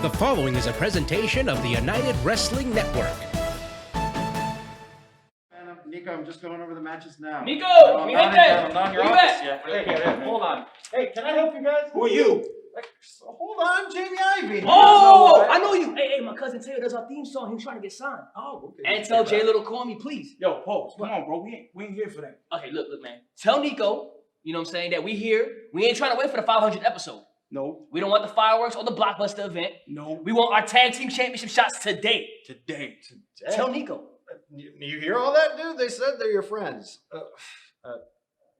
The following is a presentation of the United Wrestling Network. Nico, I'm just going over the matches now. Nico, mi gente, where you at? Hey, hold on. Hey, can I help you guys? Who are you? Hold on, Jamie Ivy. Oh, I know you. Hey, my cousin Taylor does our theme song. He was trying to get signed. Oh, okay. And tell Jay Little, call me, please. Yo, Pose, come on, bro. We ain't here for that. Okay, look, man. Tell Nico, you know what I'm saying, that we here. We ain't trying to wait for the 500th episode. No. We don't want the fireworks or the blockbuster event. No. We want our tag team championship shots today. Today. Tell Nico. You hear all that, dude? They said they're your friends.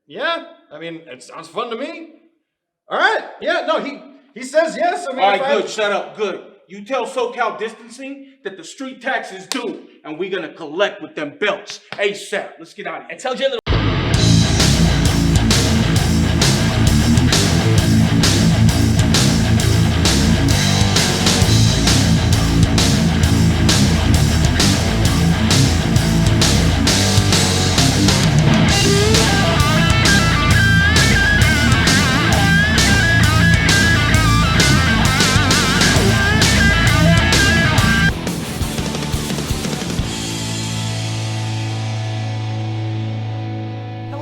Yeah? I mean, it sounds fun to me. All right. Yeah, no, he says yes. I mean, all right, good. Shut up. Good. You tell SoCal Distancing that the street tax is due, and we're going to collect with them belts ASAP. Let's get out of here. And tell Jay Little.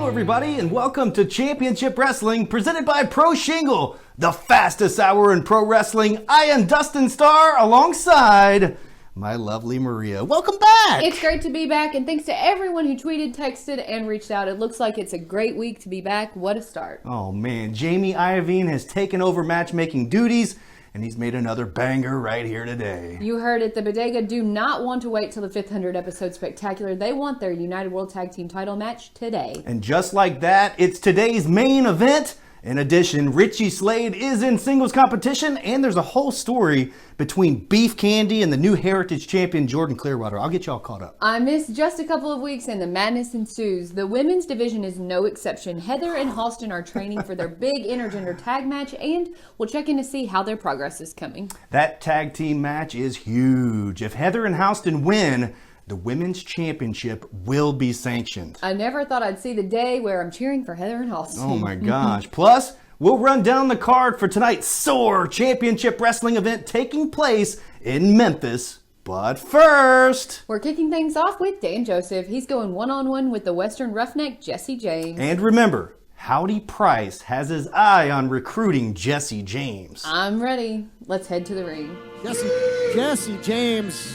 Everybody, and welcome to Championship Wrestling presented by Pro Shingle, the fastest hour in pro wrestling. I am Dustin Starr alongside my lovely Maria. Welcome back. It's great to be back, and thanks to everyone who tweeted, texted, and reached out. It looks like it's a great week to be back. What a start. Oh man, Jamie Iovine has taken over matchmaking duties, and he's made another banger right here today. You heard it. The Bodega do not want to wait till the 500 episode spectacular. They want their United World Tag Team title match today. And just like that, it's today's main event. In addition, Richie Slade is in singles competition, and there's a whole story between Beef Candy and the new Heritage Champion Jordan Clearwater. I'll get y'all caught up. I missed just a couple of weeks and the madness ensues. The women's division is no exception. Heather and Halston are training for their big intergender tag match, and we'll check in to see how their progress is coming. That tag team match is huge. If Heather and Halston win, the women's championship will be sanctioned. I never thought I'd see the day where I'm cheering for Heather and Halston. Oh my gosh. Plus, we'll run down the card for tonight's Soar Championship Wrestling event taking place in Memphis. But first, we're kicking things off with Dan Joseph. He's going one-on-one with the Western Roughneck, Jesse James. And remember, Howdy Price has his eye on recruiting Jesse James. I'm ready. Let's head to the ring. Jesse James,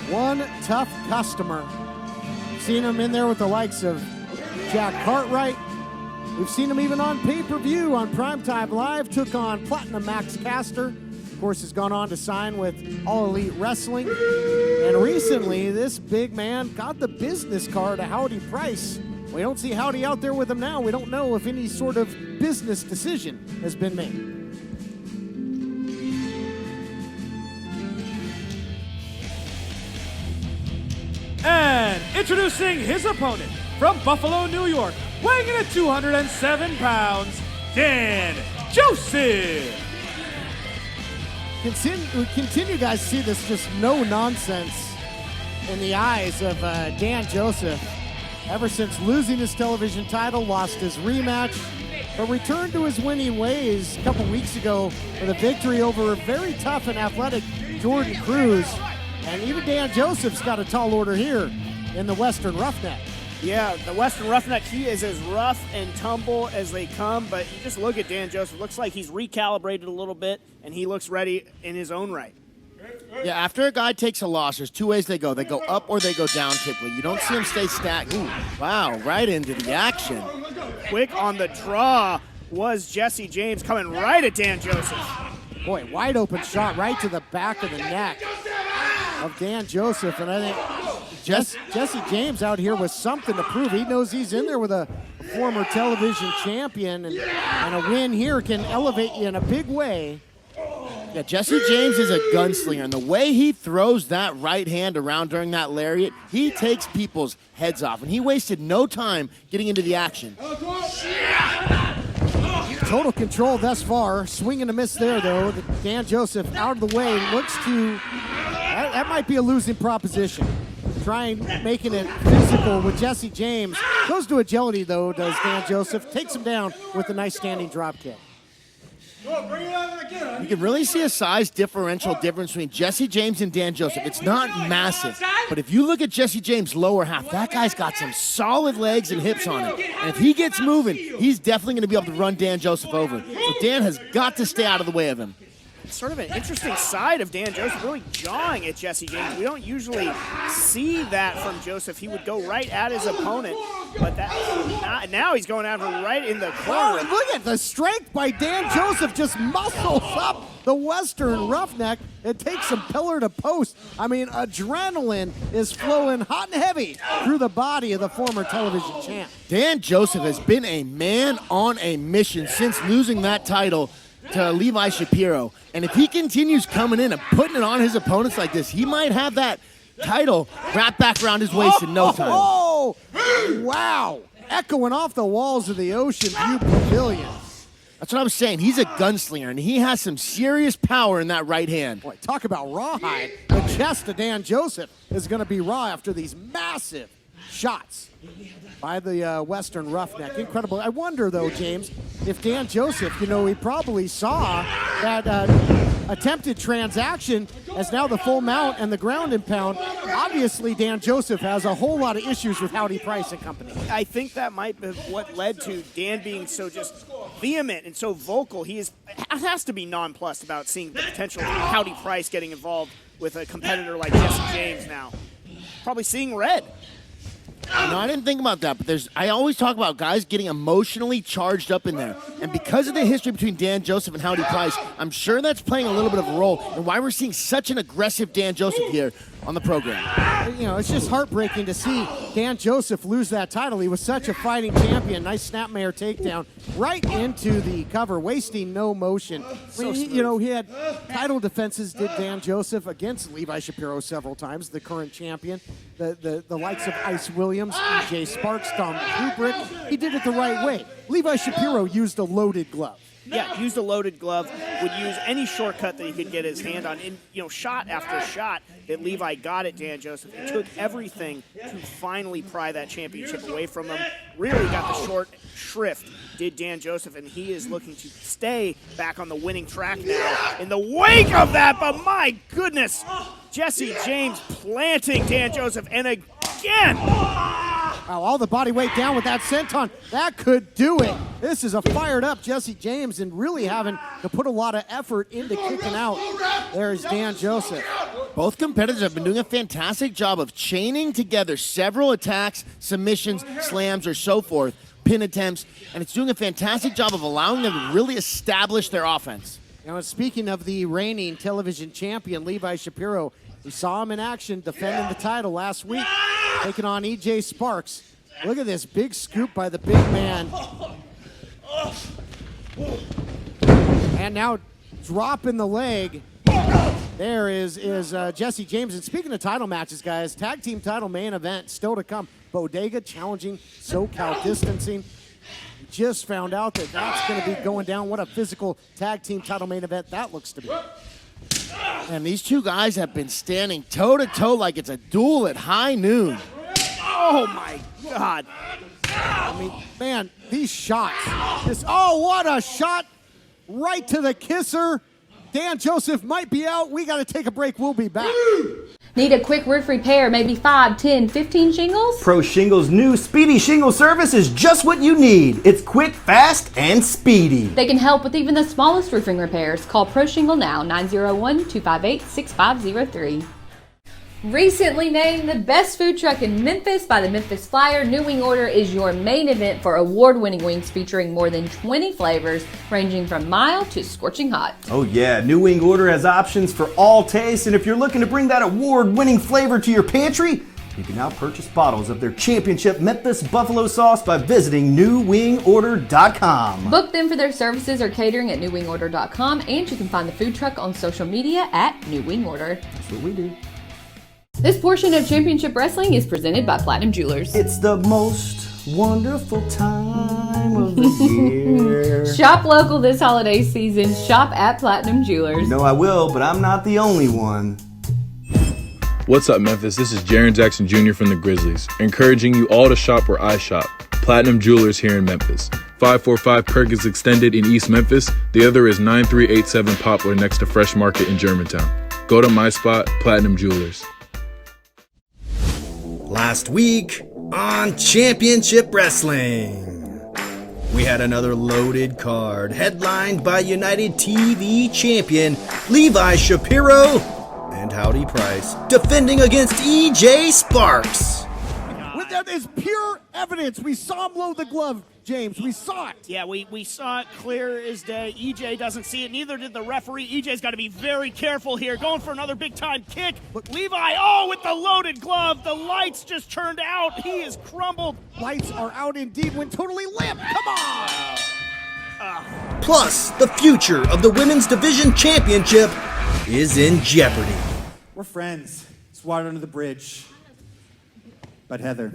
one tough customer. Seen him in there with the likes of Jack Cartwright. We've seen him even on pay-per-view on Primetime Live. Took on Platinum Max Caster. Of course, has gone on to sign with All Elite Wrestling. And recently, this big man got the business card of Howdy Price. We don't see Howdy out there with him now. We don't know if any sort of business decision has been made. And introducing his opponent from Buffalo, New York, weighing in at 207 pounds, Dan Joseph. We continue, guys, to see this just no nonsense in the eyes of Dan Joseph. Ever since losing his television title, lost his rematch, but returned to his winning ways a couple weeks ago with a victory over a very tough and athletic Jordan Cruz. And even Dan Joseph's got a tall order here in the Western Roughneck. Yeah, the Western Roughneck, he is as rough and tumble as they come, but you just look at Dan Joseph. Looks like he's recalibrated a little bit, and he looks ready in his own right. Yeah, after a guy takes a loss, there's two ways they go. They go up or they go down typically. You don't see him stay stagnant. Ooh, wow, right into the action. Quick on the draw was Jesse James coming right at Dan Joseph. Boy, wide open shot right to the back of the neck of Dan Joseph, and I think Jesse James out here with something to prove. He knows he's in there with a former television champion, and a win here can elevate you in a big way. Yeah, Jesse James is a gunslinger, and the way he throws that right hand around during that lariat, he takes people's heads off, and he wasted no time getting into the action. Total control thus far. Swing and a miss there, though. Dan Joseph out of the way. Looks to... That might be a losing proposition. Making it physical with Jesse James. Goes to agility, though, does Dan Joseph. Takes him down with a nice standing drop kick. You can really see a size differential difference between Jesse James and Dan Joseph. It's not massive, but if you look at Jesse James' lower half, that guy's got some solid legs and hips on him. And if he gets moving, he's definitely going to be able to run Dan Joseph over. So Dan has got to stay out of the way of him. Sort of an interesting side of Dan Joseph, really jawing at Jesse James. We don't usually see that from Joseph. He would go right at his opponent, but now he's going after right in the corner. Oh, look at the strength by Dan Joseph, just muscles up the Western Roughneck. It takes him pillar to post. I mean, adrenaline is flowing hot and heavy through the body of the former television champ. Dan Joseph has been a man on a mission since losing that title to Levi Shapiro. And if he continues coming in and putting it on his opponents like this, he might have that title wrapped back around his waist in no time. Oh, wow. Echoing off the walls of the Ocean View Pavilion. That's what I'm saying. He's a gunslinger, and he has some serious power in that right hand. Boy, talk about rawhide. The chest of Dan Joseph is going to be raw after these massive shots by the Western Roughneck. Incredible. I wonder, though, James, if Dan Joseph, he probably saw that attempted transaction as now the full mount and the ground and pound. Obviously, Dan Joseph has a whole lot of issues with Howdy Price and company. I think that might be what led to Dan being so just vehement and so vocal. He has to be nonplussed about seeing the potential of Howdy Price getting involved with a competitor like Jesse James now. Probably seeing red. No, I didn't think about that, but I always talk about guys getting emotionally charged up in there. And because of the history between Dan Joseph and Howdy Price, I'm sure that's playing a little bit of a role in why we're seeing such an aggressive Dan Joseph here on the program. It's just heartbreaking to see Dan Joseph lose that title. He was such a fighting champion. Nice snapmare takedown right into the cover, wasting no motion. He had title defenses, did Dan Joseph, against Levi Shapiro several times, the current champion. The likes of Ice Williams, EJ Sparks, Tom Kubrick. He did it the right way. Levi Shapiro used a loaded glove. Yeah, used a loaded glove, would use any shortcut that he could get his hand on. And, shot after shot that Levi got at Dan Joseph. It took everything to finally pry that championship away from him. Really got the short shrift, did Dan Joseph, and he is looking to stay back on the winning track now in the wake of that. But my goodness, Jesse James planting Dan Joseph, and again. Wow, all the body weight down with that senton. That could do it. This is a fired up Jesse James and really having to put a lot of effort into kicking out. There's Dan Joseph. Both competitors have been doing a fantastic job of chaining together several attacks, submissions, slams, or so forth, pin attempts, and it's doing a fantastic job of allowing them to really establish their offense. Now, speaking of the reigning television champion, Levi Shapiro, we saw him in action defending the title last week, taking on EJ Sparks. Look at this big scoop by the big man. And now dropping the leg. There is Jesse James. And speaking of title matches, guys, tag team title main event still to come. Bodega challenging SoCal Distancing. Just found out that that's going to be going down. What a physical tag team title main event that looks to be. And these two guys have been standing toe-to-toe like it's a duel at high noon. Oh, my God. I mean, man, these shots. What a shot right to the kisser. Dan Joseph might be out. We got to take a break. We'll be back. Need a quick roof repair, maybe 5, 10, 15 shingles? Pro Shingle's new Speedy Shingle service is just what you need. It's quick, fast, and speedy. They can help with even the smallest roofing repairs. Call Pro Shingle now, 901-258-6503. Recently named the best food truck in Memphis by the Memphis Flyer, New Wing Order is your main event for award-winning wings featuring more than 20 flavors, ranging from mild to scorching hot. Oh yeah, New Wing Order has options for all tastes, and if you're looking to bring that award-winning flavor to your pantry, you can now purchase bottles of their championship Memphis buffalo sauce by visiting newwingorder.com. Book them for their services or catering at newwingorder.com, and you can find the food truck on social media at New Wing Order. That's what we do. This portion of Championship Wrestling is presented by Platinum Jewelers. It's the most wonderful time of the year. Shop local this holiday season. Shop at Platinum Jewelers. You know I will, but I'm not the only one. What's up, Memphis? This is Jaren Jackson Jr. from the Grizzlies, encouraging you all to shop where I shop. Platinum Jewelers here in Memphis. 545 Perkins Extended in East Memphis. The other is 9387 Poplar next to Fresh Market in Germantown. Go to my spot, Platinum Jewelers. Last week on Championship Wrestling, we had another loaded card headlined by United TV champion Levi Shapiro and Howdy Price defending against EJ Sparks. That is pure evidence. We saw him load the glove, James. We saw it. Yeah, we saw it clear as day. EJ doesn't see it. Neither did the referee. EJ's got to be very careful here. Going for another big-time kick. Look, Levi, with the loaded glove. The lights just turned out. He is crumbled. Lights are out indeed. Went totally limp. Come on. Plus, the future of the Women's Division Championship is in jeopardy. We're friends. It's water under the bridge. But Heather,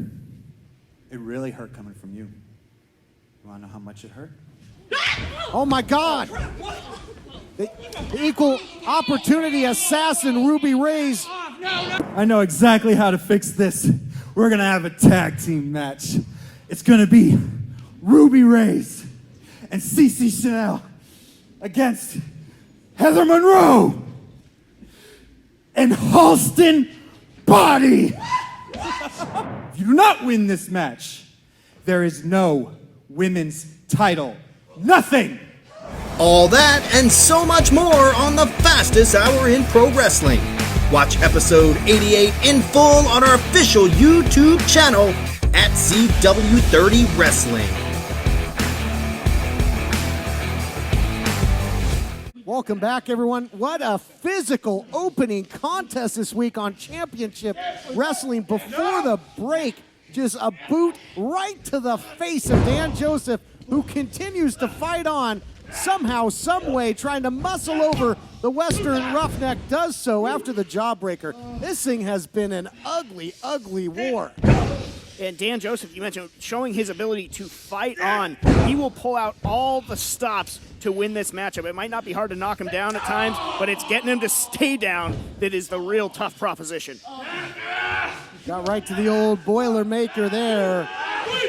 it really hurt coming from you. You want to know how much it hurt? Oh my God! The equal opportunity assassin Ruby Reyes. I know exactly how to fix this. We're gonna have a tag team match. It's gonna be Ruby Reyes and Cece Chanel against Heather Monroe and Halston Body. If you do not win this match, there is no women's title. Nothing! All that and so much more on the fastest hour in pro wrestling. Watch episode 88 in full on our official YouTube channel at CW30 Wrestling. Welcome back, everyone. What a physical opening contest this week on Championship Wrestling. Before the break, just a boot right to the face of Dan Joseph, who continues to fight on somehow, some way, trying to muscle over the Western Roughneck, does so after the jawbreaker. This thing has been an ugly, ugly war. And Dan Joseph, you mentioned, showing his ability to fight on. He will pull out all the stops to win this matchup. It might not be hard to knock him down at times, but it's getting him to stay down that is the real tough proposition. Got right to the old Boilermaker there.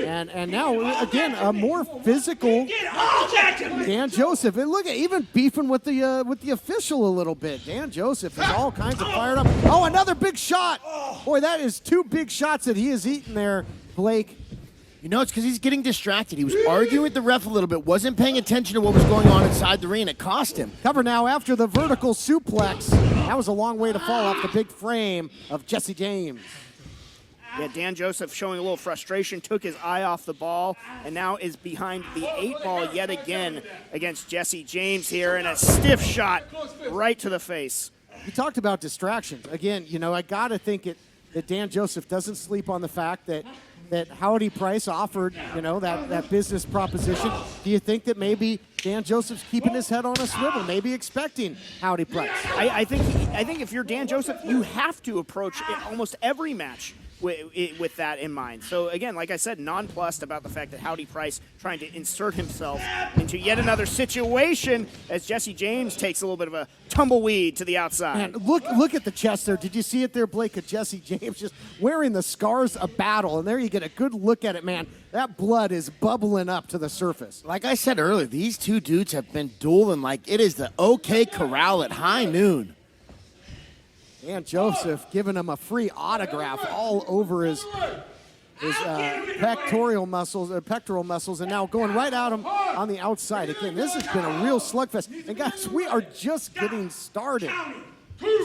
And now, again, a more physical Dan Joseph. And look at even beefing with the official a little bit. Dan Joseph is all kinds of fired up. Oh, another big shot. Boy, that is two big shots that he has eaten there, Blake. You know, it's because he's getting distracted. He was arguing with the ref a little bit, wasn't paying attention to what was going on inside the ring, and it cost him. Cover now after the vertical suplex. That was a long way to fall off the big frame of Jesse James. Yeah, Dan Joseph showing a little frustration, took his eye off the ball, and now is behind the 8-ball yet again against Jesse James here, and a stiff shot right to the face. You talked about distractions. Again, you know, I got to think that Dan Joseph doesn't sleep on the fact that Howdy Price offered, you know, that business proposition. Do you think that maybe Dan Joseph's keeping his head on a swivel, maybe expecting Howdy Price? I think if you're Dan Joseph, you have to approach almost every match with that in mind. So again, like I said, nonplussed about the fact that Howdy Price trying to insert himself into yet another situation as Jesse James takes a little bit of a tumbleweed to the outside. Man, look at the chest there. Did you see it there, Blake, of Jesse James just wearing the scars of battle? And there you get a good look at it, man. That blood is bubbling up to the surface. Like I said earlier, these two dudes have been dueling like it is the OK Corral at high noon. Dan Joseph giving him a free autograph all over his pectoral muscles, and now going right at him on the outside. Again, this has been a real slugfest. And guys, we are just getting started.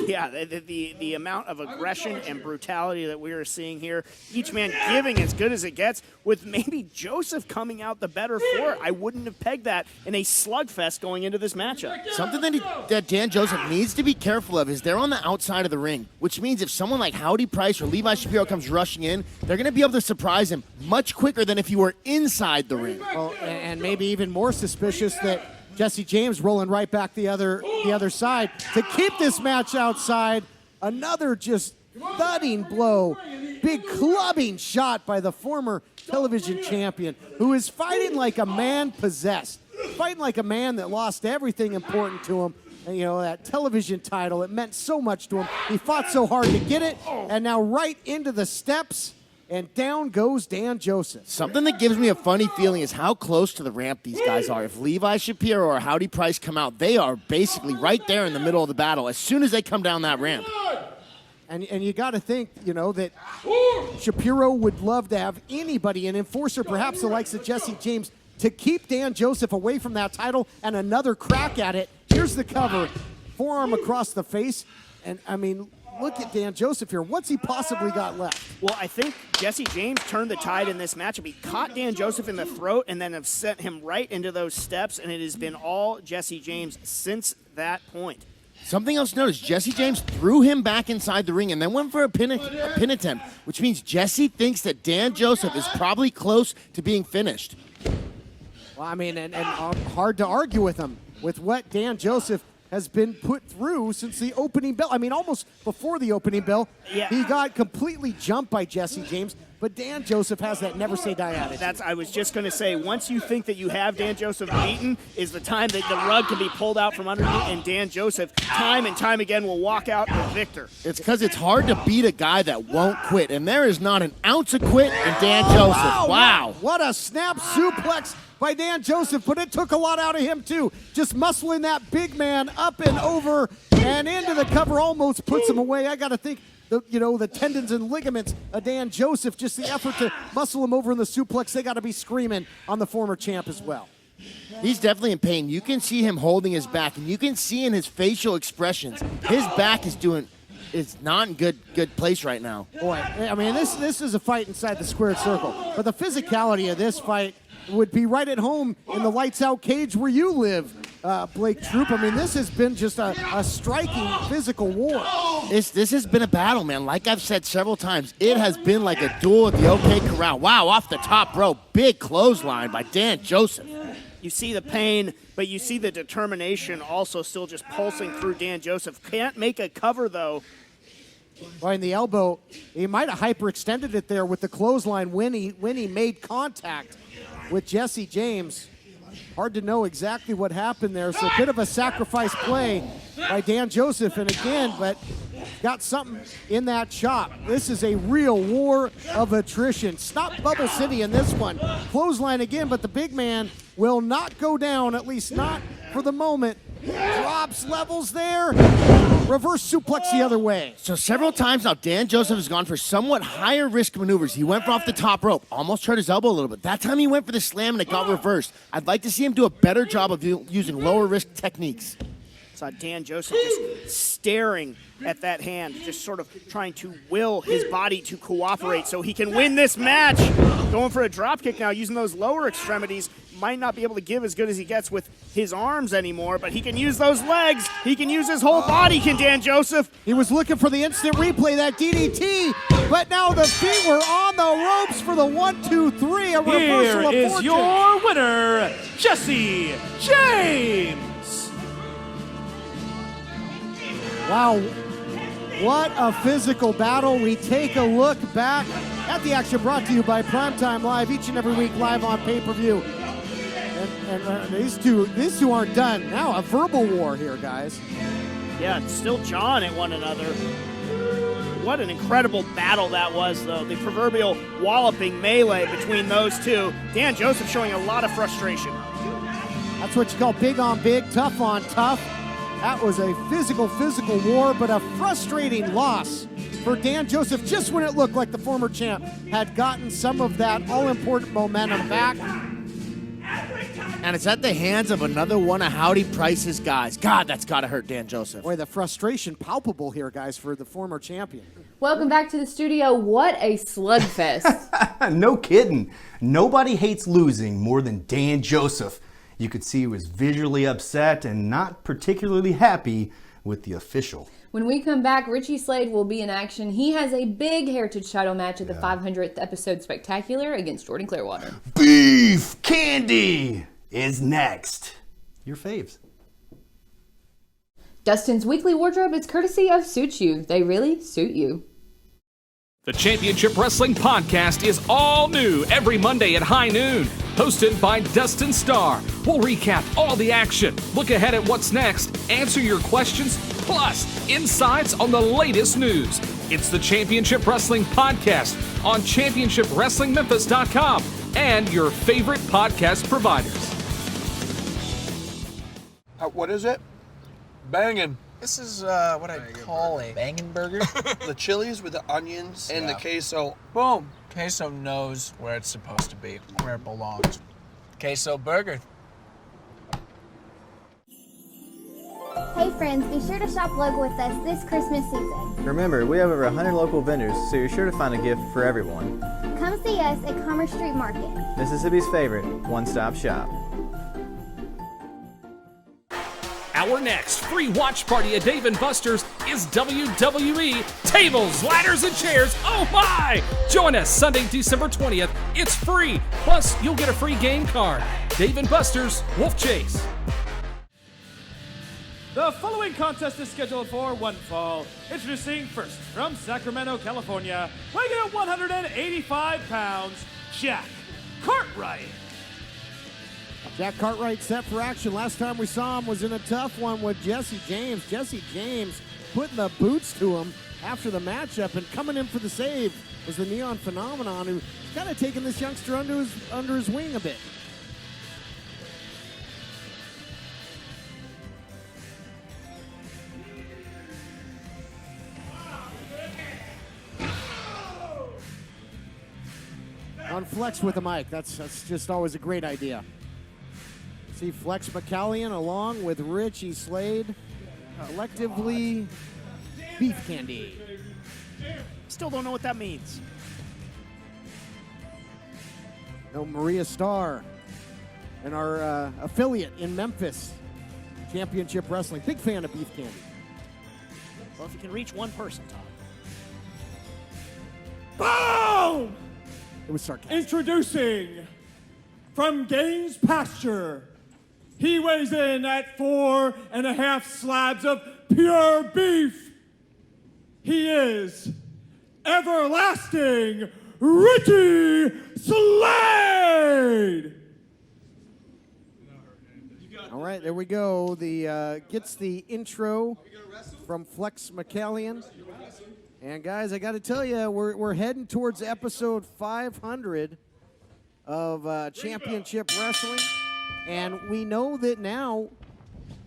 Yeah, the amount of aggression and brutality that we are seeing here, each man giving as good as it gets, with maybe Joseph coming out the better for it. I wouldn't have pegged that in a slugfest going into this matchup. Something that Dan Joseph needs to be careful of is they're on the outside of the ring, which means if someone like Howdy Price or Levi Shapiro comes rushing in, they're going to be able to surprise him much quicker than if you were inside the ring. Well, and maybe even more suspicious that Jesse James rolling right back the other side to keep this match outside. Another just thudding blow. Big clubbing shot by the former television champion, who is fighting like a man possessed. Fighting like a man that lost everything important to him. And, you know, that television title, it meant so much to him. He fought so hard to get it, and now right into the steps. and down goes Dan Joseph. Something that gives me a funny feeling is how close to the ramp these guys are. If Levi Shapiro or Howdy Price come out, they are basically right there in the middle of the battle as soon as they come down that ramp. And you got to think, that Shapiro would love to have anybody, an enforcer, perhaps the likes of Jesse James, to keep Dan Joseph away from that title and another crack at it. Here's the cover, forearm across the face. And, look at Dan Joseph here. What's he possibly got left? Well, I think Jesse James turned the tide in this matchup. He caught Dan Joseph in the throat and then have sent him right into those steps, and it has been all Jesse James since that point. Something else to notice, Jesse James threw him back inside the ring and then went for a pin attempt, which means Jesse thinks that Dan Joseph is probably close to being finished. Well, and hard to argue with him with what Dan Joseph has been put through since the opening bell. Almost before the opening bell, he got completely jumped by Jesse James, but Dan Joseph has that never say die attitude. I was just going to say, once you think that you have Dan Joseph beaten, is the time that the rug can be pulled out from underneath, and Dan Joseph, time and time again, will walk out the victor. It's because it's hard to beat a guy that won't quit, and there is not an ounce of quit in Dan Joseph. Wow. What a snap suplex by Dan Joseph, but it took a lot out of him too. Just muscling that big man up and over and into the cover almost puts him away. I got to think, the tendons and ligaments of Dan Joseph, just the effort to muscle him over in the suplex, they got to be screaming on the former champ as well. He's definitely in pain. You can see him holding his back, and you can see in his facial expressions, his back is not in good place right now. Boy, this is a fight inside the squared circle, but the physicality of this fight would be right at home in the lights-out cage where you live, Blake Troop. This has been just a striking physical war. This has been a battle, man. Like I've said several times, it has been like a duel at the OK Corral. Wow, off the top rope, big clothesline by Dan Joseph. You see the pain, but you see the determination also still just pulsing through Dan Joseph. Can't make a cover, though. Right in the elbow, he might have hyperextended it there with the clothesline when he made contact with Jesse James. Hard to know exactly what happened there, so a bit of a sacrifice play by Dan Joseph, and again, but got something in that chop. This is a real war of attrition. Stop Bubble City in this one. Clothesline again, but the big man will not go down, at least not for the moment. Drops levels there. Reverse suplex the other way. So several times now, Dan Joseph has gone for somewhat higher risk maneuvers. He went for off the top rope, almost hurt his elbow a little bit. That time he went for the slam and it got reversed. I'd like to see him do a better job of using lower risk techniques. Saw Dan Joseph just staring at that hand, just sort of trying to will his body to cooperate so he can win this match. Going for a drop kick now, using those lower extremities. Might not be able to give as good as he gets with his arms anymore, but he can use those legs. He can use his whole body, can Dan Joseph. He was looking for the instant replay, that DDT, but now the feet were on the ropes for the 1, 2, 3. A reversal of fortune. Your winner, Jesse James. Wow, what a physical battle. We take a look back at the action brought to you by Primetime Live, each and every week live on pay-per-view. And these two aren't done. Now a verbal war here, guys. Yeah, it's still jawing at one another. What an incredible battle that was, though. The proverbial walloping melee between those two. Dan Joseph showing a lot of frustration. That's what you call big on big, tough on tough. That was a physical war, but a frustrating loss for Dan Joseph just when it looked like the former champ had gotten some of that all-important momentum back. And it's at the hands of another one of Howdy Price's guys. God, that's got to hurt Dan Joseph. Boy, the frustration palpable here, guys, for the former champion. Welcome back to the studio. What a slugfest. No kidding. Nobody hates losing more than Dan Joseph. You could see he was visually upset and not particularly happy with the official. When we come back, Richie Slade will be in action. He has a big Heritage title match at the 500th episode Spectacular against Jordan Clearwater. Beef Candy is next. Your faves. Dustin's weekly wardrobe is courtesy of Suit You. They really suit you. The Championship Wrestling Podcast is all new every Monday at high noon. Hosted by Dustin Starr. We'll recap all the action, look ahead at what's next, answer your questions, plus insights on the latest news. It's the Championship Wrestling Podcast on ChampionshipWrestlingMemphis.com and your favorite podcast providers. What is it? Bangin'. This is what I'd call a bangin' burger. The chilies with the onions and the queso. Boom. Queso knows where it's supposed to be, where it belongs. Queso burger. Hey friends, be sure to shop local with us this Christmas season. Remember, we have over 100 local vendors, so you're sure to find a gift for everyone. Come see us at Commerce Street Market. Mississippi's favorite one-stop shop. Our next free watch party at Dave & Buster's is WWE Tables, Ladders, and Chairs. Oh my! Join us Sunday, December 20th. It's free. Plus, you'll get a free game card. Dave & Buster's, Wolf Chase. The following contest is scheduled for one fall. Introducing first from Sacramento, California, weighing in at 185 pounds, Jack Cartwright. Jack Cartwright set for action. Last time we saw him was in a tough one with Jesse James. Jesse James putting the boots to him after the matchup, and coming in for the save was the Neon Phenomenon, who's kind of taking this youngster under his wing a bit. On Flex with the mic. That's just always a great idea. See Flex McCallion along with Richie Slade, collectively Beef Candy. Still don't know what that means. No, Maria Starr and our affiliate in Memphis, Championship Wrestling. Big fan of Beef Candy. Well, if you can reach one person, Boom! Tom. It was sarcastic. Introducing from Gaines Pasture. He weighs in at 4.5 slabs of pure beef. He is Everlasting Richie Slade. All right, there we go. The gets the intro from Flex McCallion. And guys, I got to tell you, we're heading towards episode 500 of Championship Wrestling. And we know that now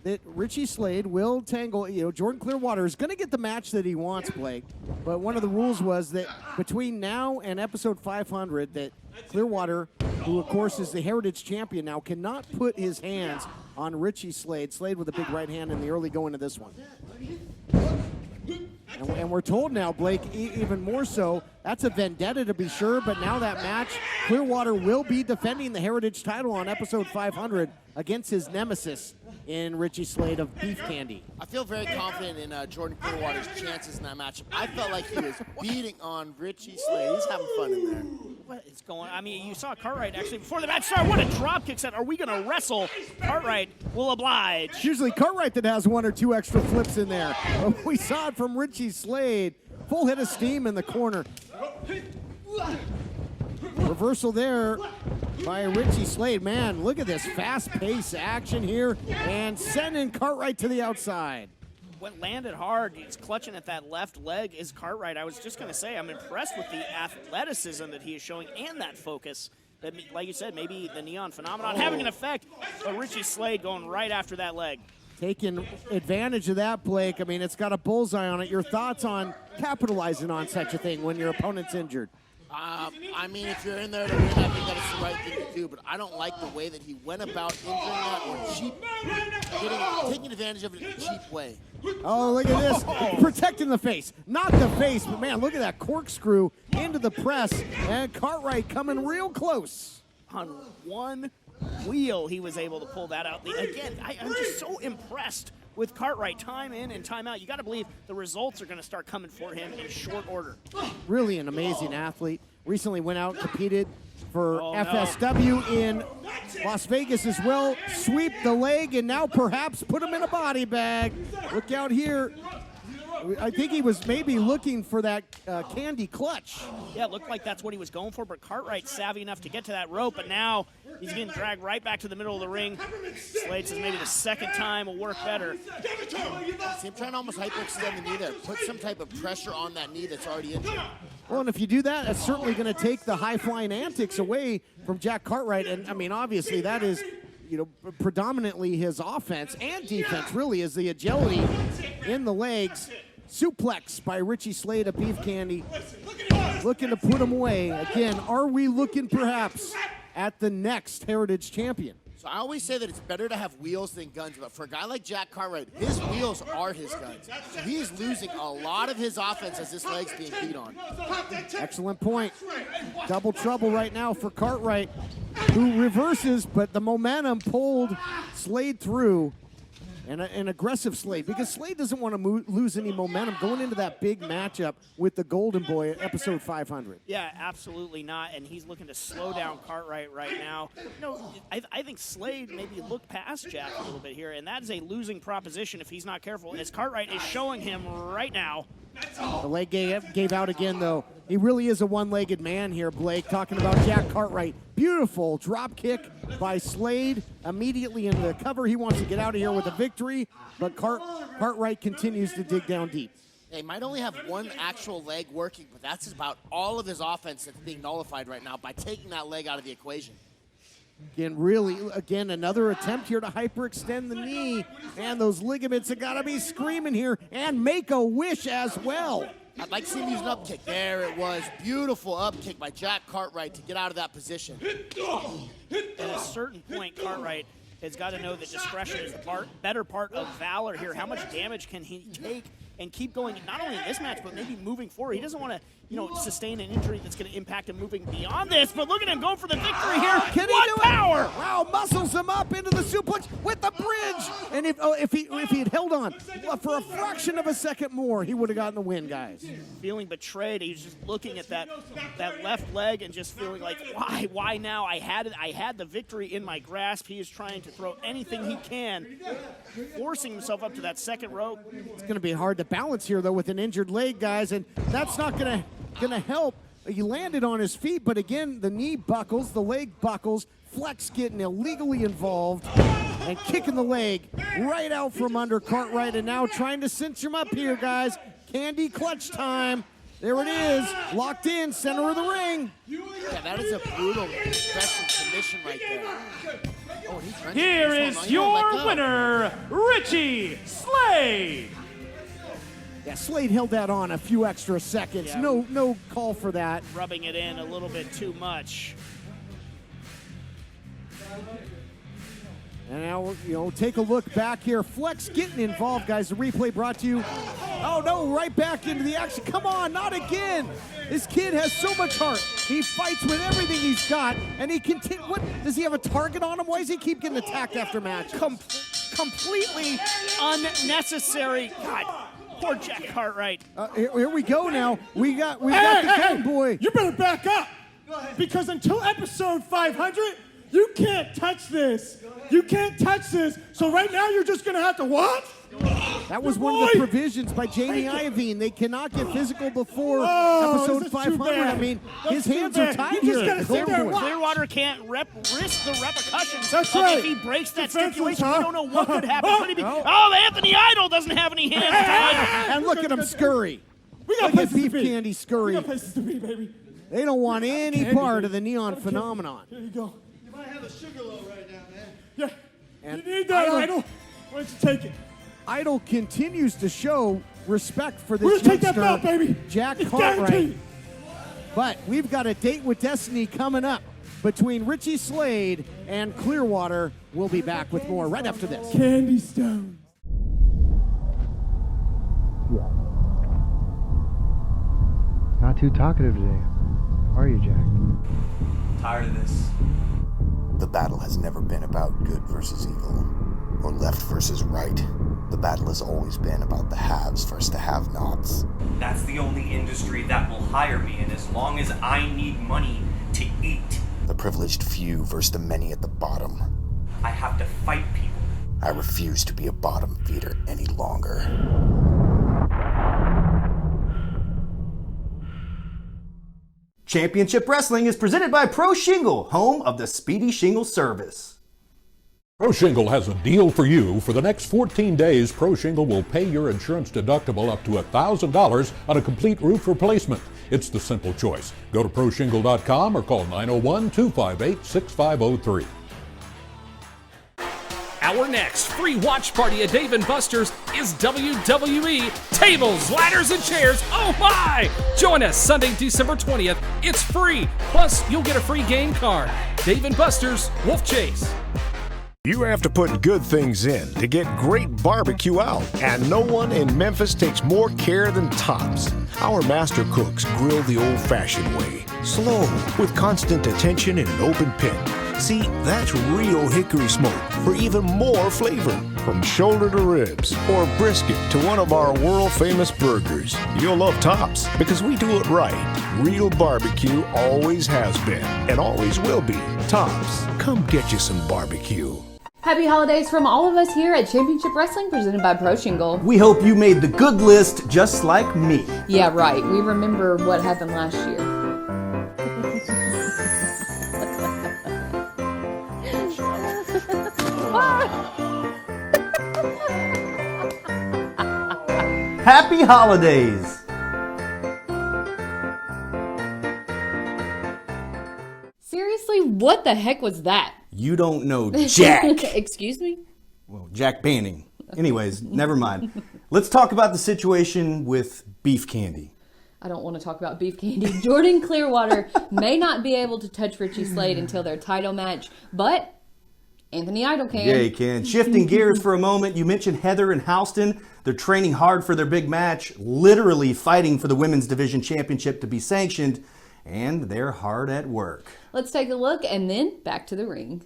that Richie Slade will tangle, Jordan Clearwater is going to get the match that he wants, Blake. But one of the rules was that between now and episode 500, that Clearwater, who of course is the Heritage Champion now, cannot put his hands on Richie Slade. Slade with a big right hand in the early going of this one. And we're told now, Blake, even more so, that's a vendetta to be sure, but now that match, Clearwater will be defending the Heritage title on episode 500 against his nemesis in Richie Slade of Beef Candy. I feel very confident in Jordan Clearwater's chances in that match. I felt like he was beating on Richie Slade. He's having fun in there. What is going on? I mean, you saw Cartwright actually before the match started. What a drop kick set. Are we going to wrestle? Cartwright will oblige. It's usually Cartwright that has one or two extra flips in there. But we saw it from Richie Slade. Full head of steam in the corner. Reversal there by Richie Slade. Man, look at this fast-paced action here. And sending Cartwright to the outside. What landed hard, he's clutching at that left leg, is Cartwright. I was just going to say, I'm impressed with the athleticism that he is showing and that focus. That, like you said, maybe the Neon Phenomenon having an effect, but Richie Slade going right after that leg. Taking advantage of that, Blake. I mean, it's got a bullseye on it. Your thoughts on capitalizing on such a thing when your opponent's injured? I mean, if you're in there to win, I think that is the right thing to do, but I don't like the way that he went about injuring that or taking advantage of it in a cheap way. Oh, look at this. Protecting the face. Not the face, but man, look at that corkscrew into the press. And Cartwright coming real close. On one wheel, he was able to pull that out. Again, I'm just so impressed with Cartwright, time in and time out. You got to believe the results are going to start coming for him in short order. Really an amazing athlete. Recently went out and competed for FSW in Las Vegas as well. Sweep the leg and now perhaps put him in a body bag. Look out here. I think he was maybe looking for that candy clutch. Yeah, it looked like that's what he was going for, but Cartwright savvy enough to get to that rope, but now He's getting dragged right back to the middle of the ring. Slade says maybe the second time will work better. See him trying to almost hyperextend the knee there. Put some type of pressure on that knee that's already injured. Well, and if you do that, that's certainly going to take the high-flying antics away from Jack Cartwright. And, I mean, obviously that is, predominantly his offense and defense, really, is the agility in the legs. Suplex by Richie Slade of Beef Candy. Looking to put him away. Again, are we looking perhaps at the next Heritage Champion? So I always say that it's better to have wheels than guns, but for a guy like Jack Cartwright, his wheels are his guns. So he is losing a lot of his offense as his leg's being beat on. Excellent point. Double trouble right now for Cartwright, who reverses, but the momentum pulled Slade through. And an aggressive Slade, because Slade doesn't want to lose any momentum going into that big matchup with the Golden Boy at episode 500. Yeah, absolutely not, and he's looking to slow down Cartwright right now. I think Slade maybe looked past Jack a little bit here, and that is a losing proposition if he's not careful, as Cartwright is showing him right now. The leg gave out again, though. He really is a one-legged man here, Blake, talking about Jack Cartwright. Beautiful drop kick by Slade. Immediately into the cover. He wants to get out of here with a victory, but Cartwright continues to dig down deep. He might only have one actual leg working, but that's about all of his offense that's being nullified right now by taking that leg out of the equation. Again, another attempt here to hyperextend the knee. And those ligaments have got to be screaming here and make a wish as well. I'd like to see him use an up kick. There it was. Beautiful up kick by Jack Cartwright to get out of that position. At a certain point, Cartwright has got to know that discretion is the better part of valor here. How much damage can he take and keep going, not only in this match, but maybe moving forward? He doesn't want to, sustain an injury that's going to impact him moving beyond this, but look at him going for the victory here. Can what he do power! It? Wow, muscles him up into the suplex with the bridge. And if he had held on for a fraction of a second more, he would have gotten the win, guys. Feeling betrayed. He's just looking at that left leg and just feeling like, why now? I had the victory in my grasp. He is trying to throw anything he can, forcing himself up to that second rope. It's going to be hard to balance here, though, with an injured leg, guys, and that's not going to help. He landed on his feet, but again, the knee buckles, the leg buckles, Flex getting illegally involved and kicking the leg right out from under Cartwright, and now trying to cinch him up here, guys. Candy clutch time. There it is, locked in, center of the ring. Yeah, that is a brutal special submission right there. Oh, he's Here is your winner, Richie Slade. Yeah, Slade held that on a few extra seconds. Yeah. No call for that. Rubbing it in a little bit too much. And now, take a look back here. Flex getting involved, guys. The replay brought to you. Oh, no, right back into the action. Come on, not again. This kid has so much heart. He fights with everything he's got, and he what? Does he have a target on him? Why does he keep getting attacked after match? Completely unnecessary. God, poor Jack Cartwright. Here we go now. We got the Golden Boy. You better back up, because until episode 500, you can't touch this. You can't touch this. So right now, you're just gonna have to what? That was one of the provisions by Jamie Iovine. They cannot get physical before episode 500. I mean, his hands are tied here. Clearwater can't risk the repercussions. That's of right. If he breaks that stipulation, we don't know what could happen. Could he be? Oh, Anthony Idol doesn't have any hands tied. And look at him scurry. We got Look at places to Beef be. Candy scurry. We got places to be, baby. They don't want any part of the neon phenomenon. Here you go. You might have a sugar low right now, man. Yeah. And you need that, Idol. Why don't you take it? Idol continues to show respect for We're this gonna take that youngster, belt, baby. Jack It's Cartwright. guaranteed. But we've got a date with Destiny coming up between Richie Slade and Clearwater. We'll be back with more right after this. Candy Stone. Not too talkative today, are you, Jack? Tired of this. The battle has never been about good versus evil, or left versus right. The battle has always been about the haves versus the have-nots. That's the only industry that will hire me, and as long as I need money to eat, The privileged few versus the many at the bottom. I have to fight people. I refuse to be a bottom feeder any longer. Championship Wrestling is presented by Pro Shingle, home of the Speedy Shingle Service. Pro Shingle has a deal for you. For the next 14 days, Pro Shingle will pay your insurance deductible up to $1,000 on a complete roof replacement. It's the simple choice. Go to proshingle.com or call 901-258-6503. Our next free watch party at Dave & Buster's is WWE Tables, Ladders, and Chairs. Oh my! Join us Sunday, December 20th. It's free. Plus, you'll get a free game card. Dave & Buster's, Wolf Chase. You have to put good things in to get great barbecue out, and no one in Memphis takes more care than Tops. Our master cooks grill the old-fashioned way, slow, with constant attention in an open pit. See, that's real hickory smoke for even more flavor. From shoulder to ribs or brisket to one of our world-famous burgers. You'll love Tops because we do it right. Real barbecue always has been and always will be. Tops, come get you some barbecue. Happy holidays from all of us here at Championship Wrestling, presented by Pro Shingle. We hope you made the good list just like me. Yeah, right. We remember what happened last year. Happy holidays! Seriously, what the heck was that? You don't know Jack. Excuse me? Well, Jack Banning. Anyways, never mind. Let's talk about the situation with Beef Candy. I don't want to talk about Beef Candy. Jordan Clearwater may not be able to touch Richie Slade until their title match, but Anthony Idol can. Yeah, he can. Shifting gears for a moment, you mentioned Heather and Houston. They're training hard for their big match, literally fighting for the Women's Division Championship to be sanctioned, and they're hard at work. Let's take a look and then back to the ring.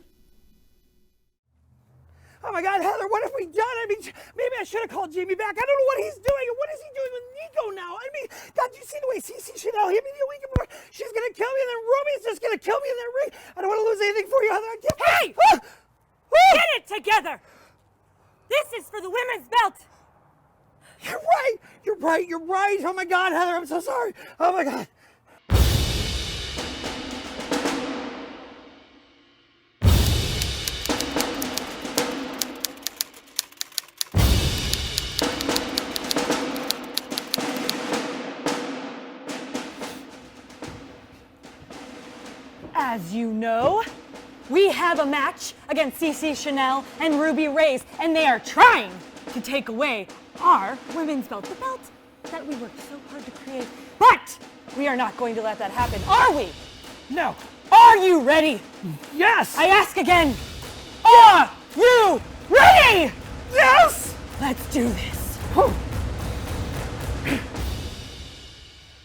Oh my God, Heather, what have we done? I mean, maybe I should have called Jamie back. I don't know what he's doing. And what is he doing with Nico now? I mean, God, you see the way CC Chanel hit me the week before? She's going to kill me, and then Ruby's just going to kill me in that ring. I don't want to lose anything for you, Heather. I can't. Hey! Get it together! This is for the women's belt! You're right! You're right! You're right! Oh my God, Heather, I'm so sorry! Oh my God! As you know, we have a match against CC Chanel and Ruby Reyes, and they are trying to take away our women's belt, the belt that we worked so hard to create. But we are not going to let that happen, are we? No. Are you ready? Yes. I ask again, are you ready? Yes. Let's do this.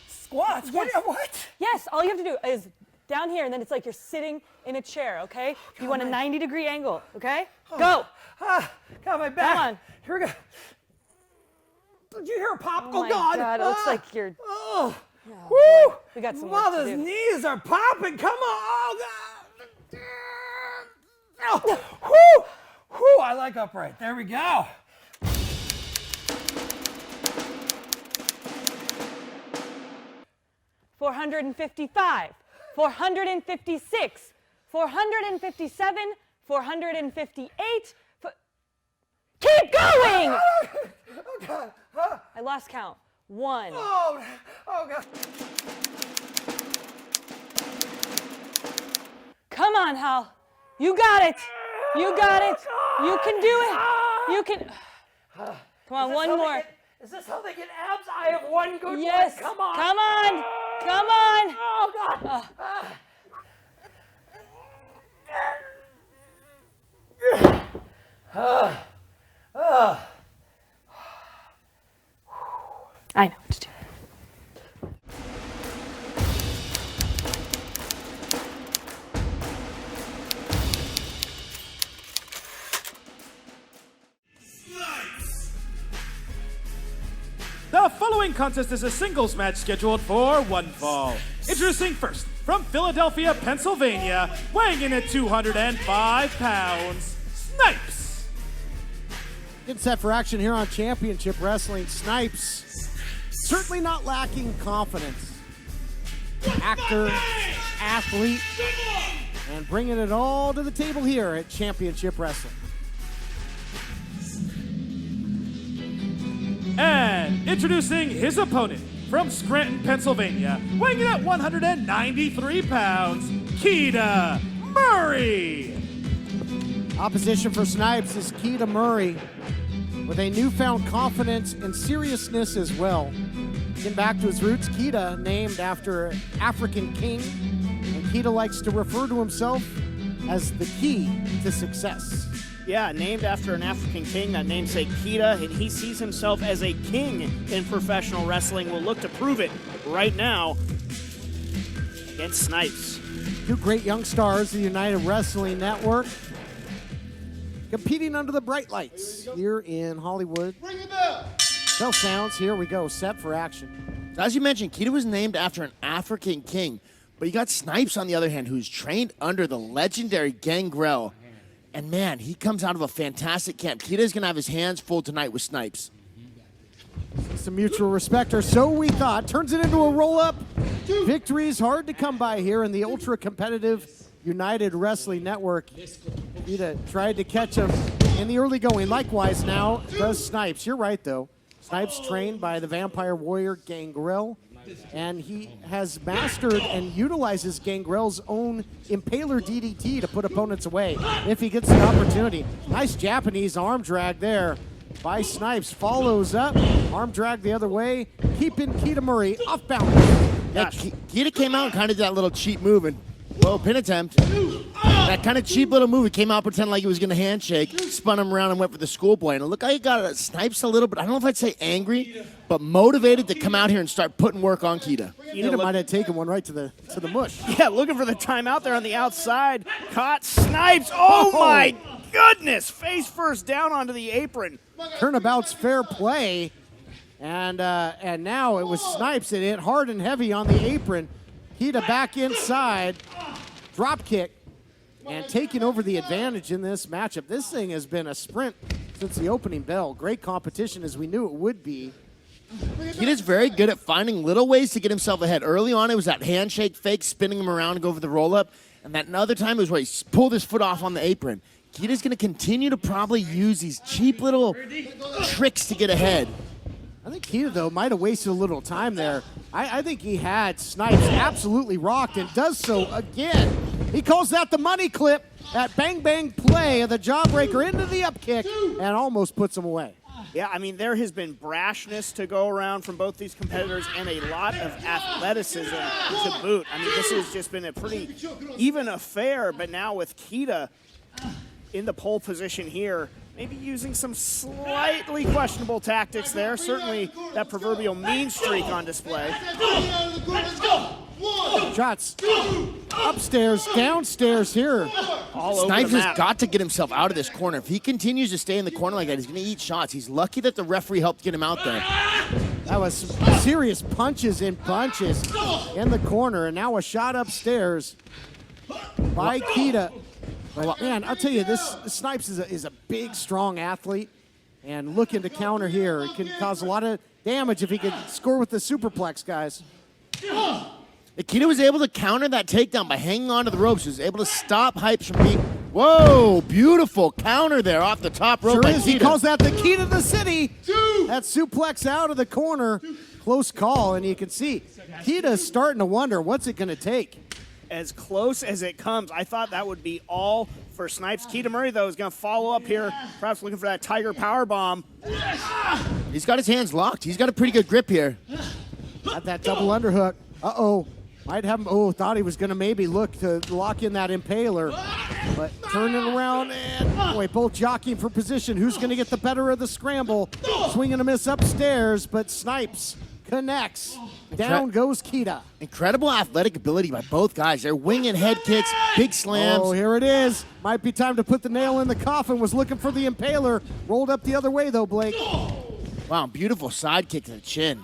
Squats? Yes. What? Yes, all you have to do is down here, and then it's like you're sitting in a chair, okay? You want a 90-degree angle, okay? Go. Got my back. Come on. Here we go. Did you hear a pop? Oh my God. God, it looks like you're... Oh. Woo! We got some work to Mother's do. knees are popping. Come on. Oh, God. Oh. Whoo. Whoo. I like upright. There we go. $455, $456, $457, $458. Keep going! Oh, God. I lost count. 1. Oh, God. Come on, Hal. You got it. You got it. You can do it. You can. Come on, one more. Is this how they get abs? I have one good Yes. one. Come on. Come on. Come on. Oh, God. I know what to do. The following contest is a singles match scheduled for one fall. Introducing first, from Philadelphia, Pennsylvania, weighing in at 205 pounds, Snipes. Getting set for action here on Championship Wrestling. Snipes certainly not lacking confidence. actor, athlete, and bringing it all to the table here at Championship Wrestling. And introducing his opponent from Scranton, Pennsylvania, weighing in at 193 pounds, Keita Murray. Opposition for Snipes is Keita Murray with a newfound confidence and seriousness as well. Getting back to his roots, Keita named after African king, and Keita likes to refer to himself as the key to success. Yeah, named after an African king, that namesake Keita, and he sees himself as a king in professional wrestling. Will look to prove it right now against Snipes. Two great young stars of the United Wrestling Network competing under the bright lights here in Hollywood. Tell sounds, here we go, set for action. As you mentioned, Keita was named after an African king, but you got Snipes on the other hand, who's trained under the legendary Gangrel. And man, he comes out of a fantastic camp. Keita's gonna have his hands full tonight with Snipes. Some mutual respect, or so we thought. Turns it into a roll-up. Victory is hard to come by here in the ultra-competitive United Wrestling Network. Keita tried to catch him in the early going. Likewise now does Snipes. You're right, though. Snipes trained by the Vampire Warrior Gangrel, and he has mastered and utilizes Gangrel's own Impaler DDT to put opponents away if he gets the opportunity. Nice Japanese arm drag there by Snipes. Follows up, arm drag the other way, keeping Keita Murray off balance. Yeah, Keita came out and kind of did that little cheap move and whoa, pin attempt. That kind of cheap little move. He came out pretending like he was going to handshake, spun him around and went for the schoolboy. And it looked like he got Snipes a little bit, I don't know if I'd say angry, but motivated to come out here and start putting work on Keita. Keita might have taken one right to the mush. Yeah, looking for the timeout there on the outside. Caught Snipes. Oh my goodness! Face first down onto the apron. Turnabout's fair play. And now it was Snipes that hit hard and heavy on the apron. Keita back inside, drop kick, and taking over the advantage in this matchup. This thing has been a sprint since the opening bell. Great competition as we knew it would be. Keita's very good at finding little ways to get himself ahead. Early on, it was that handshake fake, spinning him around to go for the roll-up. And that another time, it was where he pulled his foot off on the apron. Keita's going to continue to probably use these cheap little tricks to get ahead. I think Keita, though, might have wasted a little time there. I think he had Snipes absolutely rocked and does so again. He calls that the money clip, that bang-bang play of the jawbreaker into the up kick, and almost puts him away. Yeah, I mean, there has been brashness to go around from both these competitors and a lot of athleticism to boot. I mean, this has just been a pretty even affair, but now with Keita in the pole position here, maybe using some slightly questionable tactics there. Certainly that proverbial mean streak on display. Shots upstairs, downstairs here. Snipes has got to get himself out of this corner. If he continues to stay in the corner like that, he's going to eat shots. He's lucky that the referee helped get him out there. That was some serious punches and bunches in the corner, and now a shot upstairs by Keita. But man, I'll tell you, this Snipes is a big, strong athlete, and looking to counter here. It can cause a lot of damage if he could score with the superplex, guys. Keita was able to counter that takedown by hanging onto the ropes. He was able to stop Hypes from being, whoa, beautiful counter there off the top rope by Keita. He calls that the key to the city. That suplex out of the corner, close call, and you can see Keita's starting to wonder, what's it going to take? As close as it comes. I thought that would be all for Snipes. Keita Murray, though, is going to follow up here, perhaps looking for that Tiger Powerbomb. He's got his hands locked. He's got a pretty good grip here. Got that double underhook. Uh-oh. Might have him, thought he was going to maybe look to lock in that Impaler. But turning around, and boy, both jockeying for position. Who's going to get the better of the scramble? Swing and a miss upstairs, but Snipes connects. Down goes Keita. Incredible athletic ability by both guys. They're winging head kicks, big slams. Oh, here it is. Might be time to put the nail in the coffin. Was looking for the Impaler. Rolled up the other way, though, Blake. Wow, beautiful side kick to the chin.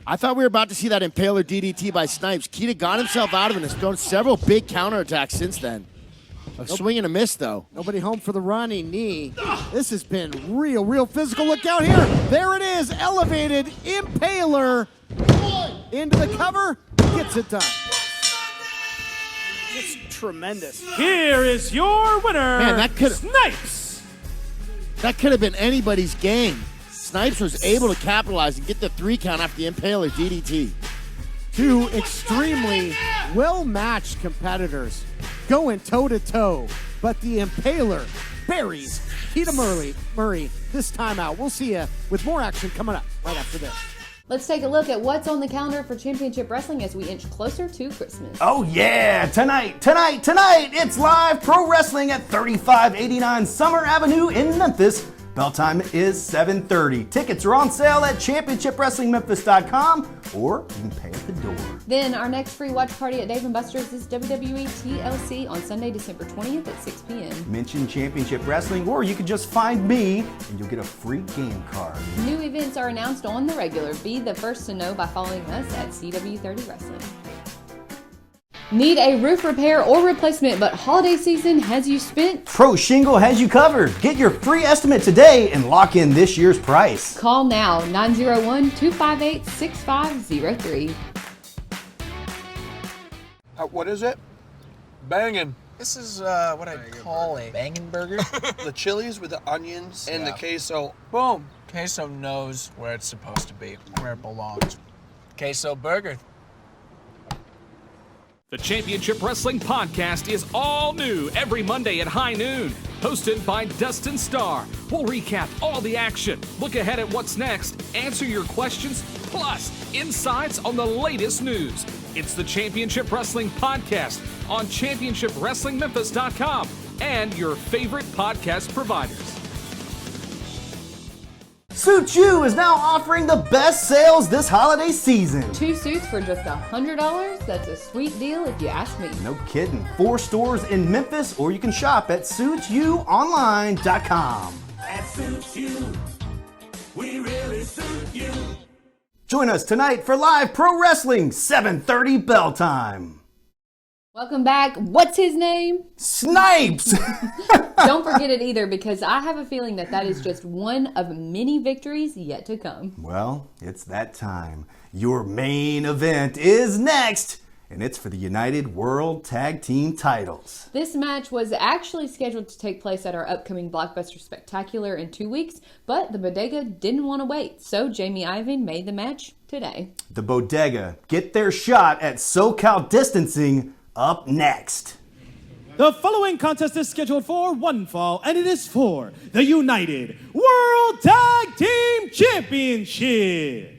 I thought we were about to see that Impaler DDT by Snipes. Keita got himself out of it and has thrown several big counterattacks since then. A swing and a miss, though. Nobody home for the running knee. This has been real physical. Look out here. There it is. Elevated Impaler into the cover. gets it done. Just tremendous. Here is your winner, Man, Snipes. That could have been anybody's game. Snipes was able to capitalize and get the 3 count after the Impaler DDT. Two extremely well-matched competitors going toe-to-toe, but the Impaler buries Keita Murray this time out. We'll see you with more action coming up right after this. Let's take a look at what's on the calendar for Championship Wrestling as we inch closer to Christmas. Oh yeah, tonight, it's live pro wrestling at 3589 Summer Avenue in Memphis. Bell time is 7:30. Tickets are on sale at championshipwrestlingmemphis.com or you can pay at the door. Then our next free watch party at Dave & Buster's is WWE TLC on Sunday, December 20th at 6 p.m. Mention Championship Wrestling or you can just find me and you'll get a free game card. New events are announced on the regular. Be the first to know by following us at CW30 Wrestling. Need a roof repair or replacement, but holiday season has you spent? Pro Shingle has you covered. Get your free estimate today and lock in this year's price. Call now, 901-258-6503. What is it? Bangin'. This is what I'd call a bangin' burger. The chilies with the onions and the queso. Boom. Queso knows where it's supposed to be, where it belongs. Queso burger. The Championship Wrestling Podcast is all new every Monday at high noon. Hosted by Dustin Starr. We'll recap all the action, look ahead at what's next, answer your questions, plus insights on the latest news. It's the Championship Wrestling Podcast on championshipwrestlingmemphis.com and your favorite podcast providers. Suit You is now offering the best sales this holiday season. 2 suits for just $100? That's a sweet deal if you ask me. No kidding. 4 stores in Memphis, or you can shop at suitsyouonline.com. At Suit You, we really suit you. Join us tonight for live pro wrestling, 7:30 bell time. Welcome back. What's his name? Snipes! Don't forget it either, because I have a feeling that is just one of many victories yet to come. Well, it's that time. Your main event is next, and it's for the United World Tag Team titles. This match was actually scheduled to take place at our upcoming Blockbuster Spectacular in 2 weeks, but the Bodega didn't want to wait, so Jamie Ivan made the match today. The Bodega get their shot at SoCal distancing up next. The following contest is scheduled for one fall, and it is for the United World Tag Team Championship.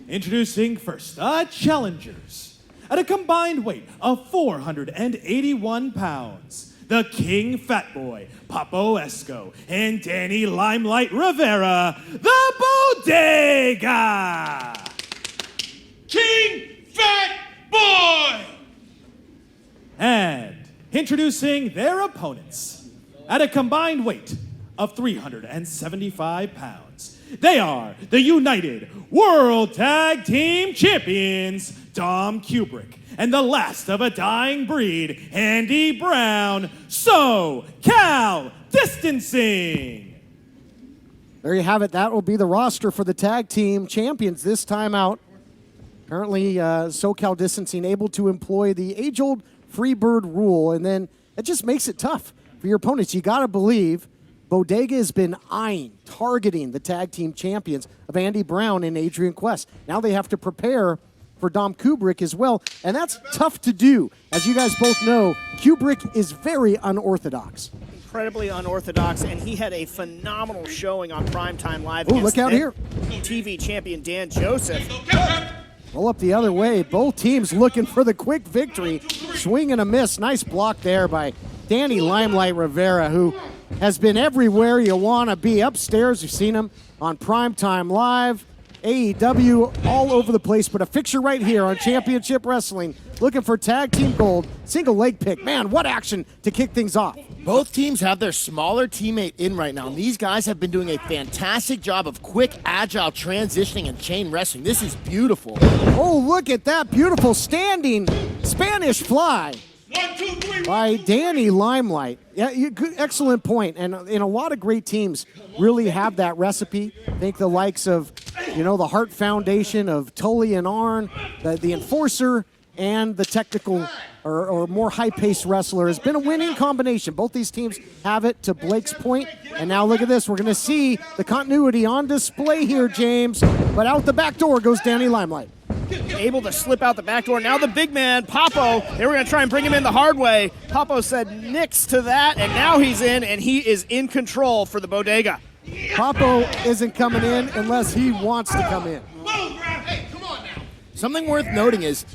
Introducing first, the challengers. At a combined weight of 481 pounds, the King Fat Boy, Papo Esco, and Danny Limelight Rivera, the Bodega. King Fat Boy! And introducing their opponents, at a combined weight of 375 pounds, they are the United World Tag Team Champions, Dom Kubrick, and the last of a dying breed, Andy Brown, SoCal Distancing. There you have it. That will be the roster for the tag team champions this time out. Apparently, SoCal Distancing able to employ the age-old Freebird rule, and then it just makes it tough for your opponents. You got to believe Bodega has been targeting the tag team champions of Andy Brown and Adrian Quest. Now they have to prepare for Dom Kubrick as well, and that's tough to do. As you guys both know, Kubrick is very unorthodox. Incredibly unorthodox, and he had a phenomenal showing on Primetime Live. Oh, look out here. TV champion Dan Joseph. Roll up the other way. Both teams looking for the quick victory. Swing and a miss. Nice block there by Danny Limelight Rivera, who has been everywhere you want to be. Upstairs, you've seen him on Primetime Live, AEW, all over the place. But a fixture right here on Championship Wrestling, looking for tag team gold. Single leg pick. Man, what action to kick things off. Both teams have their smaller teammate in right now, and these guys have been doing a fantastic job of quick, agile transitioning and chain wrestling. This is beautiful. Oh, look at that beautiful standing Spanish fly. 1, 2, 3. By Danny Limelight. Yeah, excellent point. And a lot of great teams really have that recipe. I think the likes of you know, the Heart Foundation of Tully and Arn, the enforcer, and the technical or more high-paced wrestler has been a winning combination. Both these teams have it, to Blake's point. And now look at this. We're going to see the continuity on display here, James. But out the back door goes Danny Limelight. Able to slip out the back door. Now the big man, Papo, they were going to try and bring him in the hard way. Papo said nix to that, and now he's in, and he is in control for the Bodega. Papo isn't coming in unless he wants to come in. Something worth noting is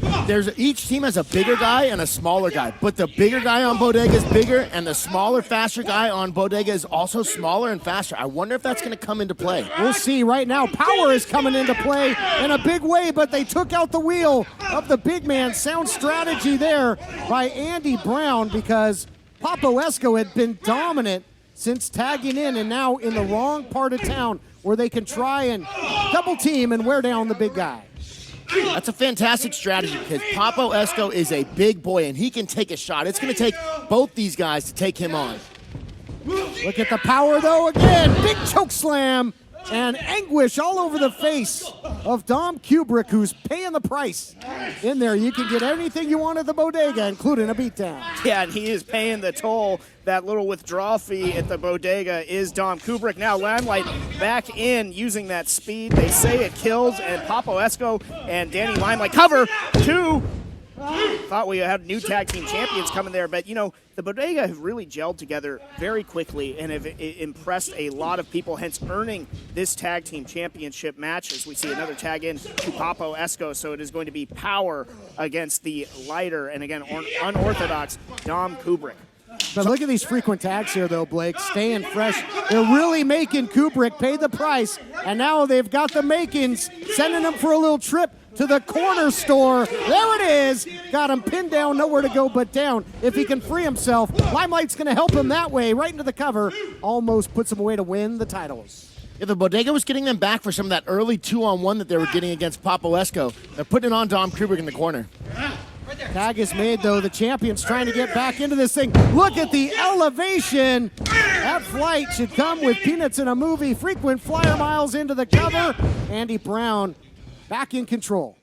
each team has a bigger guy and a smaller guy, but the bigger guy on Bodega is bigger, and the smaller, faster guy on Bodega is also smaller and faster. I wonder if that's going to come into play. We'll see right now. Power is coming into play in a big way, but they took out the wheel of the big man. Sound strategy there by Andy Brown, because Papo Esco had been dominant since tagging in, and now in the wrong part of town where they can try and double team and wear down the big guy. That's a fantastic strategy, because Papo Esco is a big boy and he can take a shot. It's going to take both these guys to take him on. Look at the power though again. Big choke slam and anguish all over the face of Dom Kubrick, who's paying the price. In there, you can get anything you want at the Bodega, including a beatdown. Yeah, and he is paying the toll. That little withdrawal fee at the Bodega is Dom Kubrick. Now Limelight back in using that speed. They say it kills, and Papo Esco and Danny Limelight cover two. Thought we had new tag team champions coming there, but you know, the Bodega have really gelled together very quickly and have impressed a lot of people, hence earning this tag team championship match, as we see another tag in to Papo Esco. So it is going to be power against the lighter and again unorthodox Dom Kubrick. But look at these frequent tags here, though, Blake, staying fresh. They're really making Kubrick pay the price, and now they've got the makings, sending him for a little trip to the corner store. There it is. Got him pinned down, nowhere to go but down. If he can free himself, Limelight's going to help him that way, right into the cover. Almost puts him away to win the titles. If the Bodega was getting them back for some of that early 2-on-1 that they were getting against Papo Esco, they're putting it on Dom Kubrick in the corner. Tag is made, though. The champion's trying to get back into this thing. Look at the elevation. That flight should come with Peanuts in a Movie. Frequent flyer miles into the cover. Andy Brown back in control.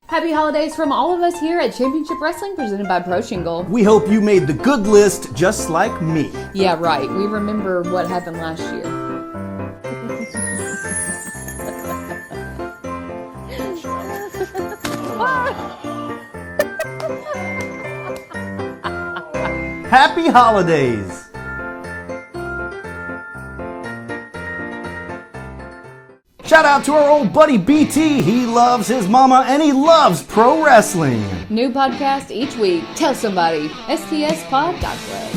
Happy holidays from all of us here at Championship Wrestling, presented by Pro Shingle. We hope you made the good list just like me. Yeah, right. We remember what happened last year. Happy holidays! Shout out to our old buddy BT. He loves his mama and he loves pro wrestling. New podcast each week. Tell somebody. stspod.club.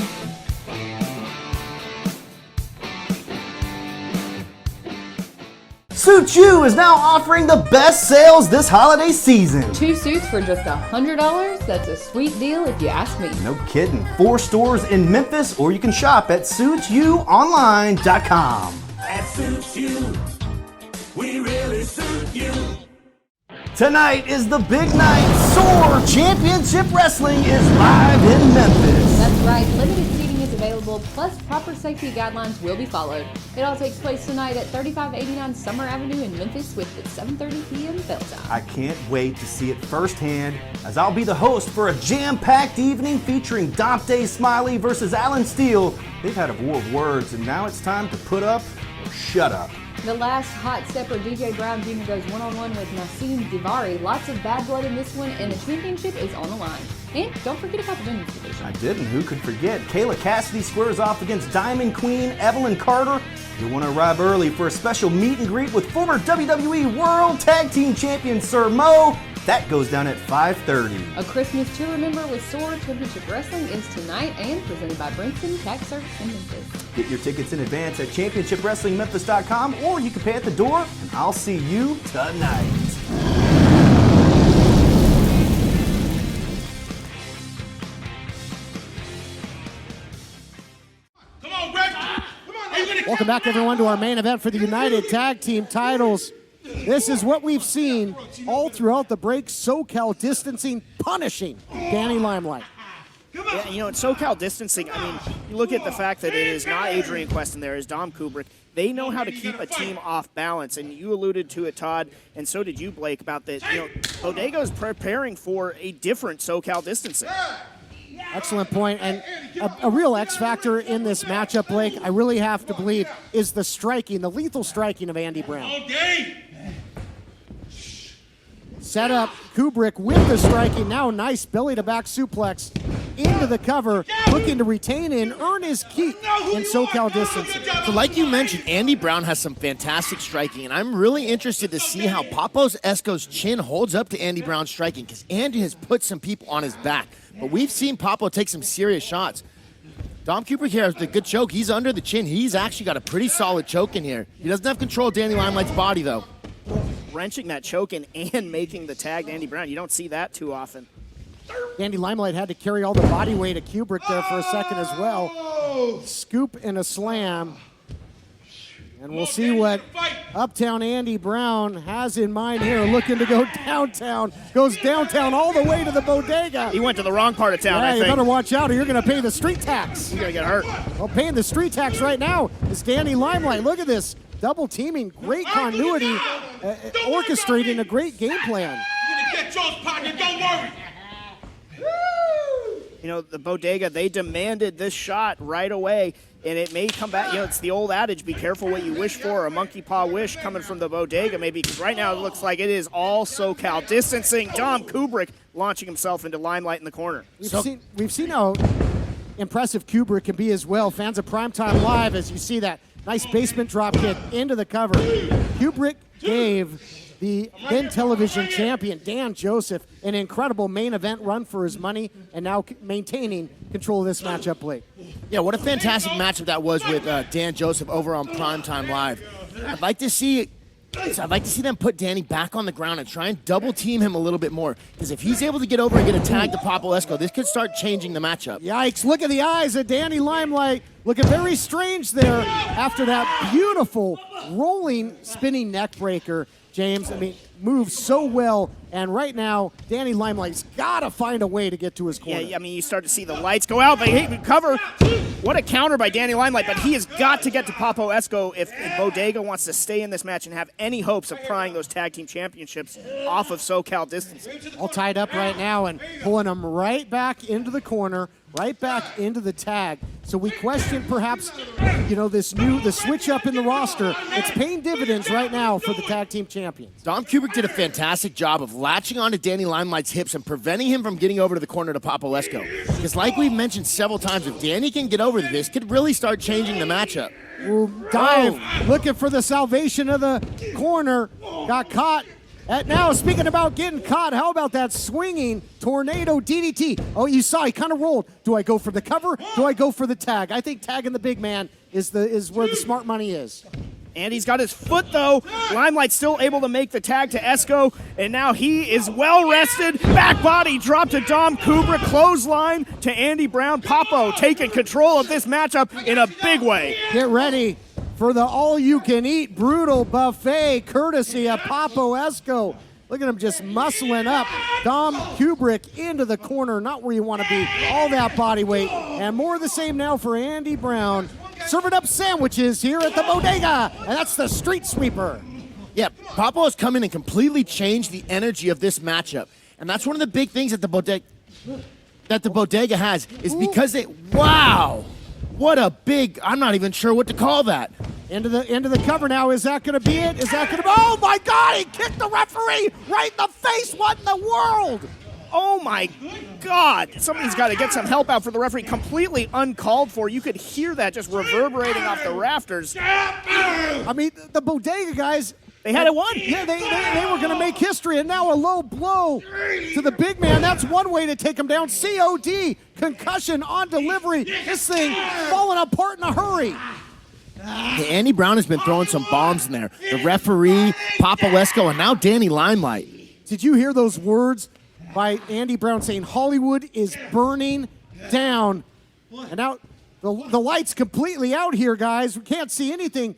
Suit You is now offering the best sales this holiday season. 2 suits for just $100. That's a sweet deal if you ask me. No kidding. 4 stores in Memphis, or you can shop at SuitYouOnline.com. At Suit You, we really suit you. Tonight is the big night. Soar Championship Wrestling is live in Memphis. That's right. Limited seating is available, plus proper safety guidelines will be followed. It all takes place tonight at 3589 Summer Avenue in Memphis with the 7:30 p.m. bell time. I can't wait to see it firsthand, as I'll be the host for a jam-packed evening featuring Dante Smiley versus Alan Steele. They've had a war of words, and now it's time to put up or shut up. The last hot stepper, DJ Brown Jr. goes one-on-one with Nassim Divari. Lots of bad blood in this one, and the championship is on the line. And don't forget about the women's division. I didn't. Who could forget? Kayla Cassidy squares off against Diamond Queen Evelyn Carter. You'll want to arrive early for a special meet and greet with former WWE World Tag Team Champion Sir Mo. That goes down at 5:30. A Christmas to remember with Soar Championship Wrestling is tonight and presented by Brinson Tax Service in Memphis. Get your tickets in advance at ChampionshipWrestlingMemphis.com, or you can pay at the door, and I'll see you tonight. Welcome back, everyone, to our main event for the United Tag Team titles. This is what we've seen all throughout the break. SoCal distancing, punishing Danny Limelight. Yeah, you know, in SoCal distancing, I mean, you look at the fact that it is not Adrian Quest in there, it's Dom Kubrick. They know how to keep a team off balance, and you alluded to it, Todd, and so did you, Blake, about that. You know, Bodega is preparing for a different SoCal distancing. Excellent point. And a real X factor in this matchup, Blake, I really have to believe, is the striking, the lethal striking of Andy Brown. Set up Kubrick with the striking. Now nice belly to back suplex into the cover, looking to retain and earn his keep in SoCal distancing. So like you mentioned, Andy Brown has some fantastic striking, and I'm really interested to see how Papos Esco's chin holds up to Andy Brown's striking, because Andy has put some people on his back. But we've seen Papo take some serious shots. Dom Kubrick here has a good choke. He's under the chin. He's actually got a pretty solid choke in here. He doesn't have control of Danny Limelight's body, though. Wrenching that choke in and making the tag to Andy Brown. You don't see that too often. Andy Limelight had to carry all the body weight of Kubrick there for a second as well. Scoop and a slam. And we'll see what Uptown Andy Brown has in mind here, looking to go downtown. Goes downtown all the way to the Bodega. He went to the wrong part of town, I think. You better watch out or you're going to pay the street tax. You're going to get hurt. Well, paying the street tax right now is Danny Limelight. Look at this. Double teaming, great continuity, orchestrating a great game plan. You're going to get yours, partner, don't worry. You know, the Bodega, they demanded this shot right away, and it may come back. You know, it's the old adage, be careful what you wish for, a monkey paw wish coming from the Bodega maybe, because right now it looks like it is all SoCal distancing. Dom Kubrick launching himself into Limelight in the corner. We've seen how impressive Kubrick can be as well. Fans of Primetime Live, as you see that nice basement drop kick into the cover. Kubrick gave the then television champion, Dan Joseph, an incredible main event run for his money, and now maintaining control of this matchup, Blake. Yeah, what a fantastic matchup that was with Dan Joseph over on Primetime Live. I'd like to see them put Danny back on the ground and try and double team him a little bit more, because if he's able to get over and get a tag to Papo Esco, this could start changing the matchup. Yikes, look at the eyes of Danny Limelight, looking very strange there after that beautiful rolling spinning neck breaker. James, I mean, moves so well, and right now, Danny Limelight's got to find a way to get to his corner. Yeah, I mean, you start to see the lights go out, but hey, cover. What a counter by Danny Limelight, but he has got to get to Papo Esco if Bodega wants to stay in this match and have any hopes of prying those tag team championships off of SoCal distance. All tied up right now and pulling them right back into the corner, right back into the tag. So we question perhaps, you know, the switch up in the roster. It's paying dividends right now for the tag team champions. Dom Kubrick did a fantastic job of latching onto Danny Limelight's hips and preventing him from getting over to the corner to Papo Esco. Because like we've mentioned several times, if Danny can get over this, could really start changing the matchup. Ooh, dive, looking for the salvation of the corner. Got caught. Now, speaking about getting caught, how about that swinging tornado DDT? Oh, you saw, he kind of rolled. Do I go for the cover? Do I go for the tag? I think tagging the big man is where the smart money is. And he's got his foot, though. Limelight still able to make the tag to Esco, and now he is well rested. Back body drop to Dom Kubrick, clothesline to Andy Brown. Papo taking control of this matchup in a big way. Get ready for the all-you-can-eat brutal buffet courtesy of Papo Esco. Look at him just muscling up. Dom Kubrick into the corner, not where you want to be. All that body weight. And more of the same now for Andy Brown. Serving up sandwiches here at the Bodega. And that's the street sweeper. Yeah, Papo has come in and completely changed the energy of this matchup. And that's one of the big things that the Bodega has is because wow. What a big, I'm not even sure what to call that. Into the cover now. Is that going to be it? Is that going to be? Oh, my God. He kicked the referee right in the face. What in the world? Oh, my God. Somebody's got to get some help out for the referee. Completely uncalled for. You could hear that just reverberating off the rafters. I mean, the Bodega guys, they had it won. Yeah, they were going to make history, and now a low blow to the big man. That's one way to take him down. COD, concussion on delivery. This thing falling apart in a hurry. Andy Brown has been throwing some bombs in there. The referee, Papo Esco, and now Danny Limelight. Did you hear those words by Andy Brown saying Hollywood is burning down? And now the light's completely out here, guys. We can't see anything.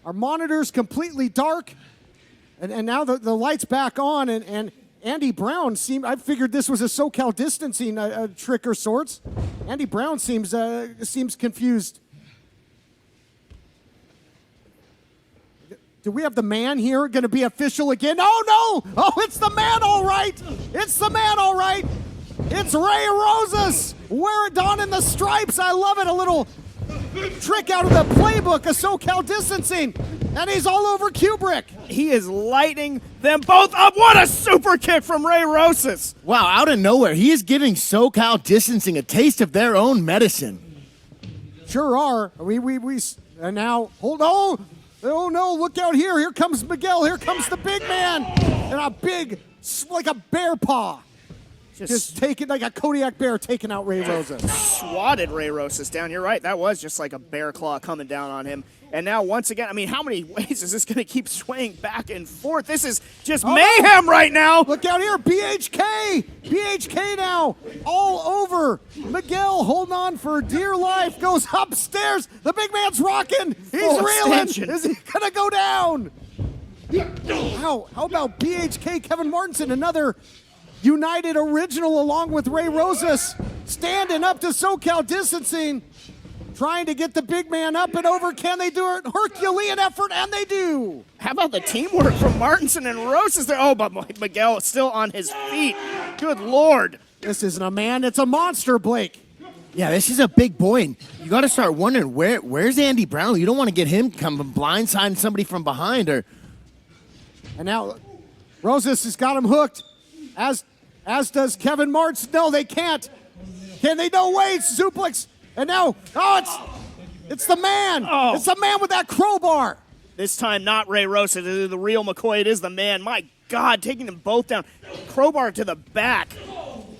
Our monitor's completely dark. And now the light's back on, and Andy Brown I figured this was a SoCal distancing trick or sorts. Andy Brown seems confused. Do we have the man here going to be official again? Oh, no! Oh, it's the man, all right! It's the man, all right! It's Ray Rosas! Wear it on in the stripes. I love it. A little trick out of the playbook of SoCal distancing. And he's all over Kubrick. He is lighting them both up. What a super kick from Ray Rosas. Wow, out of nowhere, he is giving SoCal distancing a taste of their own medicine. Sure are. And now, hold on. Oh, no, look out here. Here comes Miguel. Here comes the big man. And a big, like a bear paw. Just taking, like a Kodiak bear taking out Ray Rosas. Swatted Ray Rosas down. You're right. That was just like a bear claw coming down on him. And now, once again, I mean, how many ways is this going to keep swaying back and forth? This is just mayhem right now. Look out here. BHK. BHK now all over. Miguel holding on for dear life. Goes upstairs. The big man's rocking. He's reeling. Is he going to go down? How about BHK Kevin Martinson, another United original along with Ray Rosas, standing up to SoCal distancing, trying to get the big man up and over. Can they do it? Herculean effort, and they do. How about the teamwork from Martinson and Rosas there? Oh, but Miguel is still on his feet. Good Lord. This isn't a man, it's a monster, Blake. Yeah, this is a big boy, and you got to start wondering, where's Andy Brown? You don't want to get him coming blindsiding somebody from behind. And now Rosas has got him hooked, as does Kevin Martz. No, they can't. Can they? No way. Suplex. And now, it's the man. Oh. It's the man with that crowbar. This time, not Ray Rosas. It is the real McCoy. It is the man. My God, taking them both down. Crowbar to the back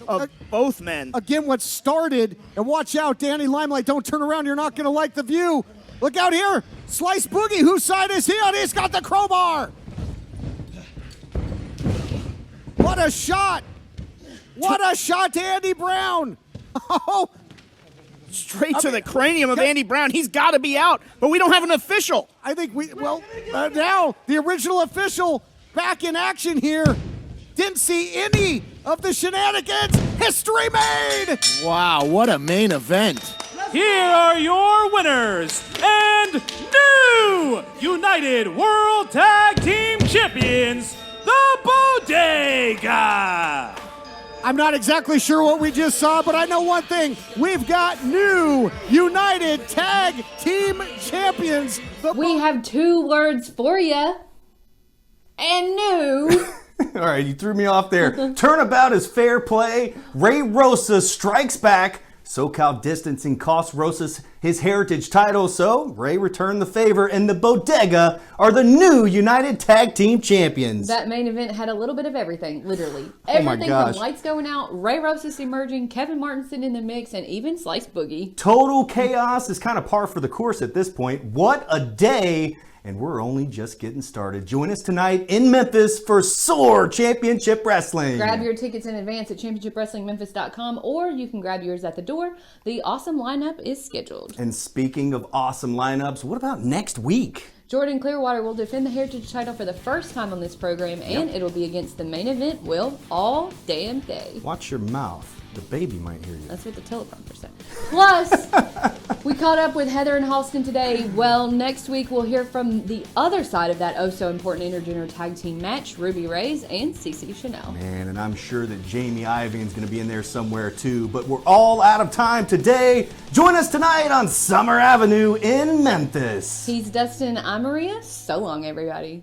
of both men. Again, what started, and watch out, Danny Limelight. Don't turn around. You're not going to like the view. Look out here. Slice Boogie. Whose side is he on? He's got the crowbar. What a shot. What a shot to Andy Brown. Oh. Straight to the cranium of Andy Brown. He's got to be out, but we don't have an official. I think now the original official back in action here. Didn't see any of the shenanigans. History made. Wow, what a main event. Here are your winners and new United World Tag Team Champions, the Bodega. I'm not exactly sure what we just saw, but I know one thing. We've got new United Tag Team Champions. We have 2 words for you. And new. All right, you threw me off there. Turnabout is fair play. Ray Rosas strikes back. SoCal distancing costs Rosas his heritage title, so Ray returned the favor, and the Bodega are the new United Tag Team Champions. That main event had a little bit of everything, literally. Everything from lights going out, Ray Rosas emerging, Kevin Martinson in the mix, and even Slice Boogie. Total chaos is kind of par for the course at this point. What a day! And we're only just getting started. Join us tonight in Memphis for Soar Championship Wrestling. Grab your tickets in advance at championshipwrestlingmemphis.com, or you can grab yours at the door. The awesome lineup is scheduled. And speaking of awesome lineups, what about next week? Jordan Clearwater will defend the Heritage title for the first time on this program, and it'll be against the main event, Will, all damn day. Watch your mouth. The baby might hear you. That's what the teleprompter said. Plus, we caught up with Heather and Halston today. Well, next week we'll hear from the other side of that oh-so-important intergender tag team match, Ruby Rays and CC Chanel. Man, and I'm sure that Jamie Ivan's going to be in there somewhere too, but we're all out of time today. Join us tonight on Summer Avenue in Memphis. He's Dustin. I'm Maria. So long, everybody.